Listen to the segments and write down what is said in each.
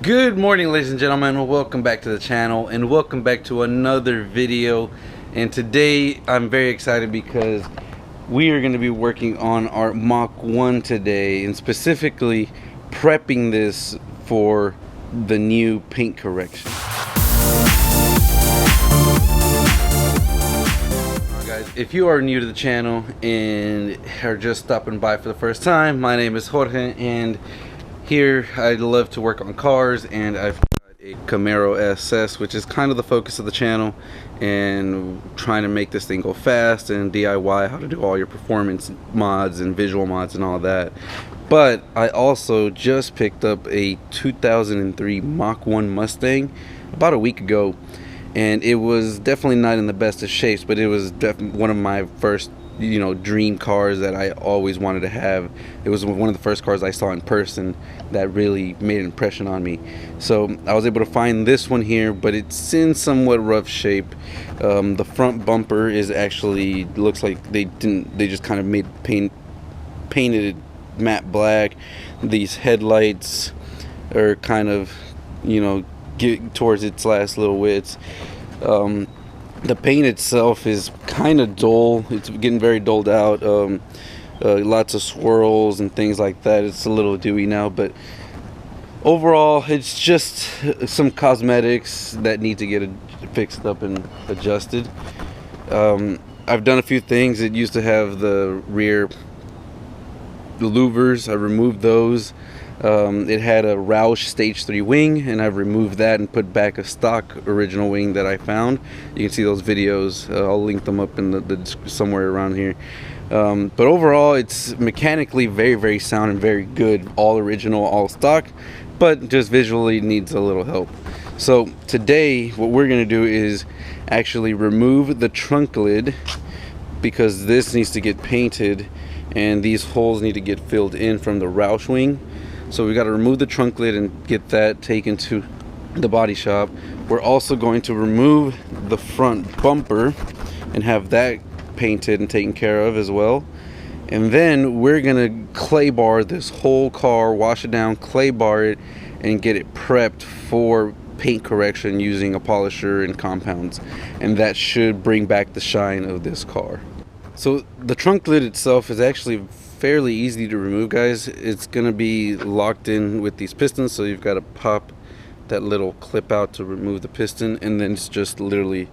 Good morning, ladies and gentlemen. Welcome back to the channel and welcome back to another video. And today I'm very excited because we are going to be working on our Mach 1 today, and specifically prepping this for the new paint correction. Guys, if you are new to the channel and are just stopping by for the first time, my name is Jorge, and here I love to work on cars, and I've got a Camaro SS, which is kind of the focus of the channel, and trying to make this thing go fast and DIY how to do all your performance mods and visual mods and all that. But I also just picked up a 2003 Mach 1 Mustang about a week ago, and it was definitely not in the best of shapes, but it was definitely one of my first dream cars that I always wanted to have. It was one of the first cars I saw in person that really made an impression on me. So I was able to find this one here, but it's in somewhat rough shape. The front bumper is actually, looks like they just kind of painted it matte black. These headlights are kind of getting towards its last little wits. The paint itself is kind of dull. It's getting very dulled out. Lots of swirls and things like that. It's a little dewy now, but overall it's just some cosmetics that need to get fixed up and adjusted. I've done a few things. It used to have the rear louvers. I removed those. It had a Roush stage 3 wing, and I've removed that and put back a stock original wing that I found. You can see those videos. I'll link them up in the somewhere around here. But overall, it's mechanically very, very sound and very good. All original, all stock, but just visually needs a little help. So today, what we're going to do is actually remove the trunk lid, because this needs to get painted, and these holes need to get filled in from the Roush wing. So we got to remove the trunk lid and get that taken to the body shop. We're also going to remove the front bumper and have that painted and taken care of as well. And then we're going to clay bar this whole car, wash it down, clay bar it, and get it prepped for paint correction using a polisher and compounds. And that should bring back the shine of this car. So the trunk lid itself is actually fairly easy to remove, guys. It's gonna be locked in with these pistons, so you've got to pop that little clip out to remove the piston, and then it's just literally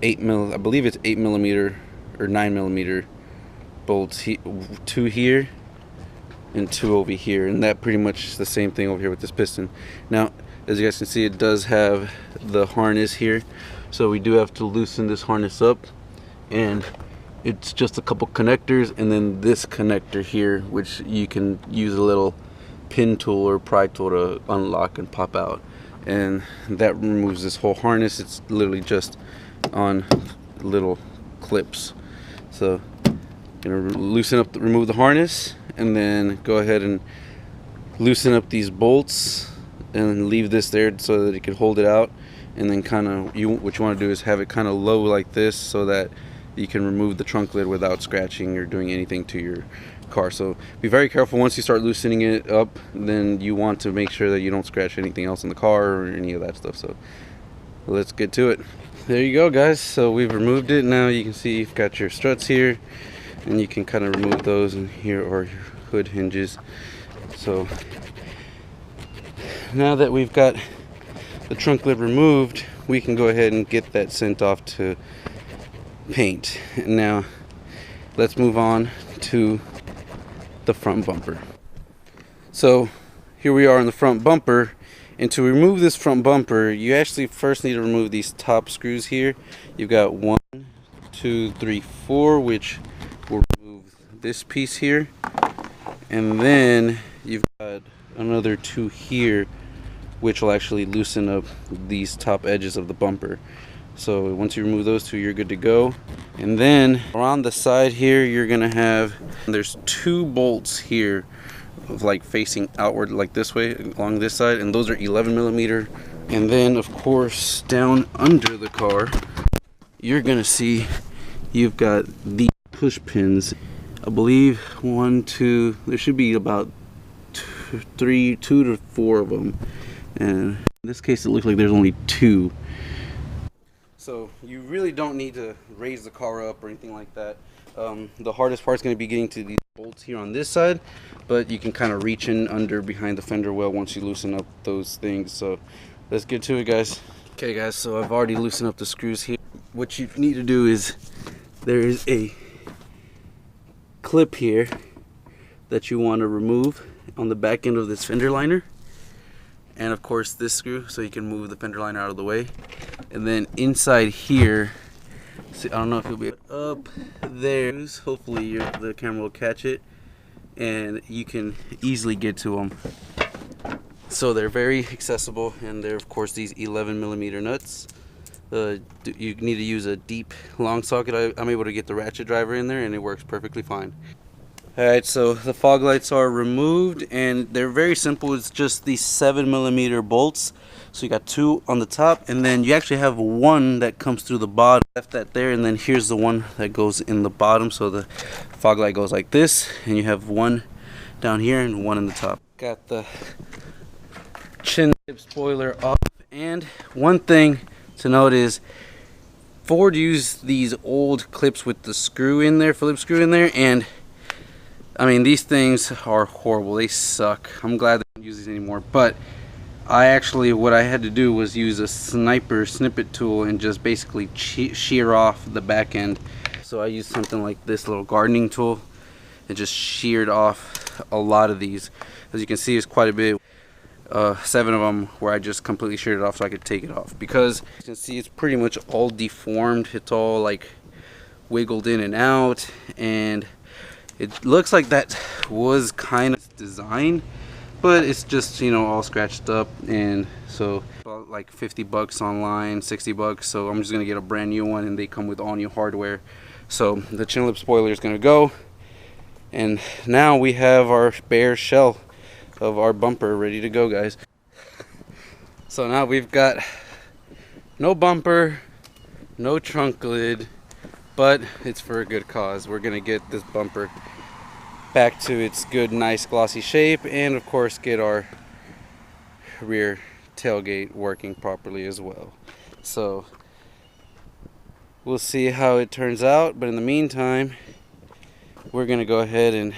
I believe it's 8mm or 9mm bolts, 2 here and 2 over here, and that pretty much is the same thing over here with this piston. Now, as you guys can see, it does have the harness here, so we do have to loosen this harness up, and it's just a couple connectors, and then this connector here, which you can use a little pin tool or pry tool to unlock and pop out, and that removes this whole harness. It's literally just on little clips. So remove the harness, and then go ahead and loosen up these bolts and leave this there so that it can hold it out. And then what you want to do is have it kind of low like this, so that you can remove the trunk lid without scratching or doing anything to your car. So be very careful. Once you start loosening it up, then you want to make sure that you don't scratch anything else in the car or any of that stuff. So let's get to it. There you go, guys. So we've removed it. Now you can see you've got your struts here, and you can kind of remove those, and here are your hood hinges. So now that we've got the trunk lid removed, we can go ahead and get that sent off to paint. Now let's move on to the front bumper. So here we are in the front bumper, and to remove this front bumper, you actually first need to remove these top screws here. You've got 1, 2, 3, 4, which will remove this piece here, and then you've got another 2 here, which will actually loosen up these top edges of the bumper. So once you remove those 2, you're good to go. And then around the side here, you're gonna have, there's 2 bolts here, like facing outward like this way along this side, and those are 11mm. And then of course down under the car, you're gonna see you've got the push pins. I believe 1, 2, there should be about 2 to 4 of them. and in this case it looks like there's only 2. So you really don't need to raise the car up or anything like that. The hardest part is going to be getting to these bolts here on this side, but you can kind of reach in under behind the fender well once you loosen up those things. So let's get to it, guys. Okay guys, so I've already loosened up the screws here. What you need to do is, there is a clip here that you want to remove on the back end of this fender liner, and of course this screw, so you can move the fender liner out of the way. And then inside here, see, I don't know if you'll be up there, hopefully the camera will catch it, and you can easily get to them. So they're very accessible, and they're of course these 11mm nuts. You need to use a deep long socket. I'm able to get the ratchet driver in there and it works perfectly fine. Alright, so the fog lights are removed and they're very simple. It's just these 7mm bolts. So you got 2 on the top, and then you actually have 1 that comes through the bottom. Left that there, and then here's the one that goes in the bottom. So the fog light goes like this, and you have 1 down here and 1 in the top. Got the chin tip spoiler off, and one thing to note is Ford used these old clips with the screw in there, Phillips screw in there, and I mean these things are horrible. They suck. I'm glad they don't use these anymore, but what I had to do was use a snippet tool and just basically shear off the back end. So I used something like this little gardening tool and just sheared off a lot of these. As you can see, it's quite a bit. 7 of them where I just completely sheared it off so I could take it off, because you can see it's pretty much all deformed. It's all like wiggled in and out, and it looks like that was kind of designed, but it's just, you know, all scratched up. And so about like 50 bucks online, 60 bucks. So I'm just gonna get a brand new one, and they come with all new hardware. So the chin lip spoiler is gonna go, and now we have our bare shell of our bumper ready to go, guys. So now we've got no bumper, no trunk lid, but it's for a good cause. We're gonna get this bumper back to its good, nice, glossy shape, and of course get our rear tailgate working properly as well. So we'll see how it turns out, but in the meantime we're gonna go ahead and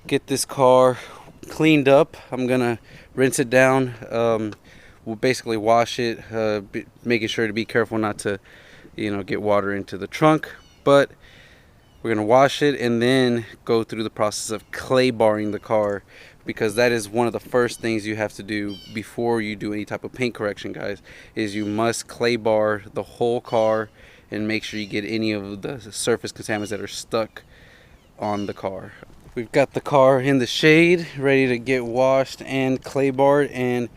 get this car cleaned up. I'm gonna rinse it down. We'll basically wash it, making sure to be careful not to, you know, get water into the trunk, but we're gonna wash it and then go through the process of clay barring the car, because that is one of the first things you have to do before you do any type of paint correction, guys, is you must clay bar the whole car and make sure you get any of the surface contaminants that are stuck on the car. We've got the car in the shade ready to get washed and clay barred. And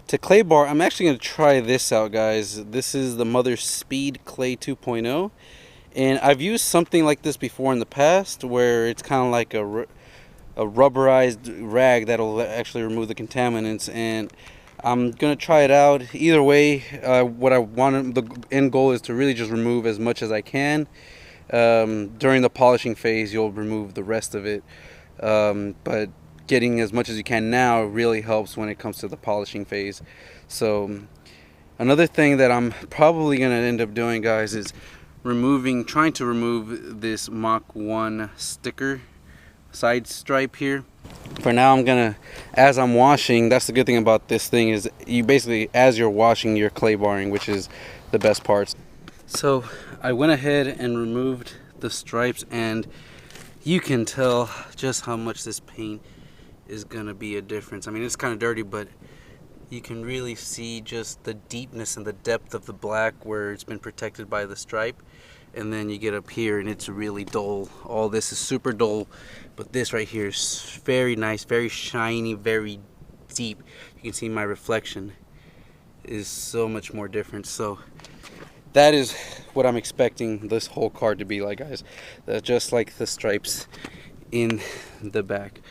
to clay bar, I'm actually going to try this out, guys. This is the Mother Speed Clay 2.0, and I've used something like this before in the past, where it's kind of like a rubberized rag that'll actually remove the contaminants, and I'm gonna try it out. Either way, what I want, the end goal is to really just remove as much as I can. During the polishing phase, you'll remove the rest of it, but getting as much as you can now really helps when it comes to the polishing phase. So another thing that I'm probably gonna end up doing, guys, is trying to remove this Mach 1 sticker side stripe here. For now, I'm gonna, as I'm washing, that's the good thing about this thing, is you basically, as you're washing, you're clay barring, which is the best parts. So I went ahead and removed the stripes, and you can tell just how much this paint is gonna be a difference. I mean, it's kind of dirty, but you can really see just the deepness and the depth of the black where it's been protected by the stripe. And then you get up here and it's really dull. All this is super dull, but this right here is very nice, very shiny, very deep. You can see my reflection is so much more different. So that is what I'm expecting this whole car to be like, guys. Just like the stripes in the back.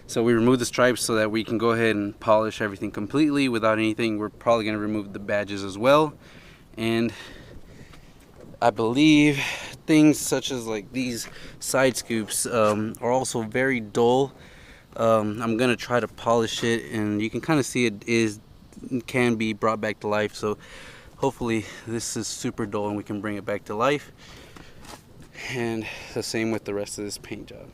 So we remove the stripes so that we can go ahead and polish everything completely without anything. We're probably going to remove the badges as well. And I believe things such as like these side scoops are also very dull. I'm going to try to polish it, and you can kind of see it is can be brought back to life. So hopefully this is super dull and we can bring it back to life. And the same with the rest of this paint job.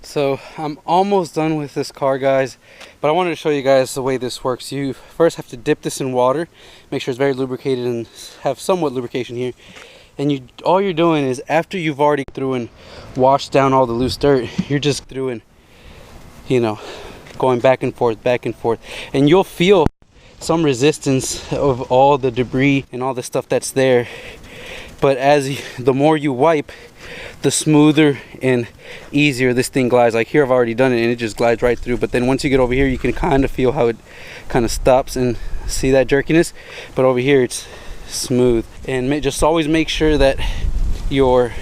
So I'm almost done with this car, guys, but I wanted to show you guys the way this works. You first have to dip this in water, make sure it's very lubricated and have somewhat lubrication here. And all you're doing is, after you've already through and washed down all the loose dirt, you're just through and, you know, going back and forth, and you'll feel some resistance of all the debris and all the stuff that's there. But the more you wipe, the smoother and easier this thing glides. Like here, I've already done it and it just glides right through. But then once you get over here, you can kind of feel how it kind of stops and see that jerkiness. But over here, it's smooth. And just always make sure that your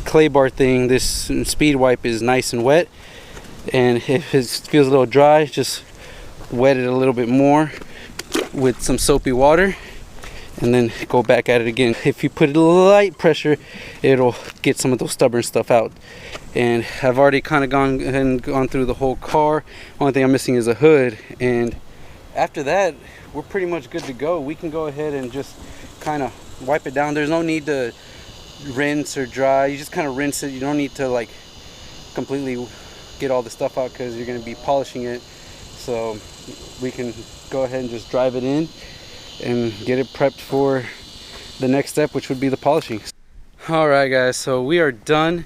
clay bar thing, this speed wipe, is nice and wet. And if it feels a little dry, just wet it a little bit more with some soapy water, and then go back at it again. If you put a light pressure, it'll get some of those stubborn stuff out. And I've already kind of gone through the whole car. Only thing I'm missing is a hood, and after that we're pretty much good to go. We can go ahead and just kind of wipe it down. There's no need to rinse or dry. You just kind of rinse it. You don't need to like completely get all the stuff out because you're going to be polishing it. So we can go ahead and just drive it in and get it prepped for the next step, which would be the polishing. Alright guys, so we are done.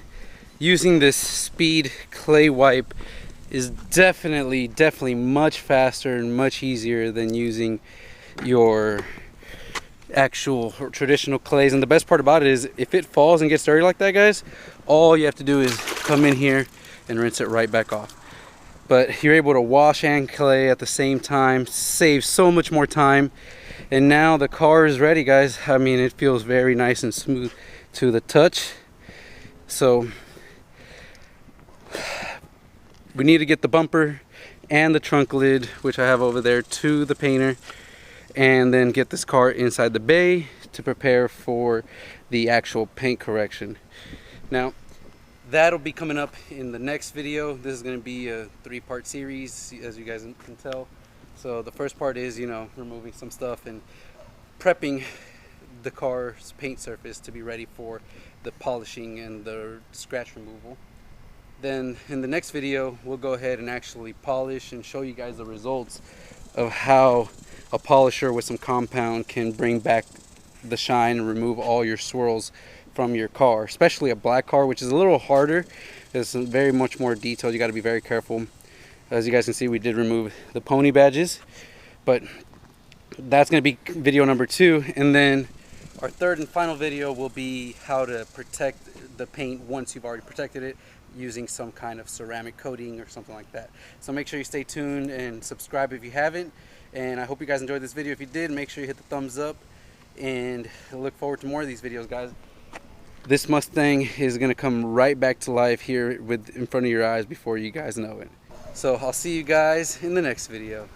Using this speed clay wipe is definitely much faster and much easier than using your actual or traditional clays. And the best part about it is, if it falls and gets dirty like that, guys, all you have to do is come in here and rinse it right back off. But you're able to wash and clay at the same time, save so much more time. And now the car is ready, guys. I mean, it feels very nice and smooth to the touch. So we need to get the bumper and the trunk lid, which I have over there, to the painter, and then get this car inside the bay to prepare for the actual paint correction. Now that'll be coming up in the next video. This is going to be a 3-part series, as you guys can tell. So the first part is, you know, removing some stuff and prepping the car's paint surface to be ready for the polishing and the scratch removal. Then in the next video, we'll go ahead and actually polish and show you guys the results of how a polisher with some compound can bring back the shine and remove all your swirls from your car, especially a black car, which is a little harder. It's very much more detailed. You got to be very careful. As you guys can see, we did remove the pony badges, but that's going to be video number 2. And then our third and final video will be how to protect the paint once you've already protected it, using some kind of ceramic coating or something like that. So make sure you stay tuned and subscribe if you haven't. And I hope you guys enjoyed this video. If you did, make sure you hit the thumbs up, and I look forward to more of these videos, guys. This Mustang is going to come right back to life here in front of your eyes before you guys know it. So I'll see you guys in the next video.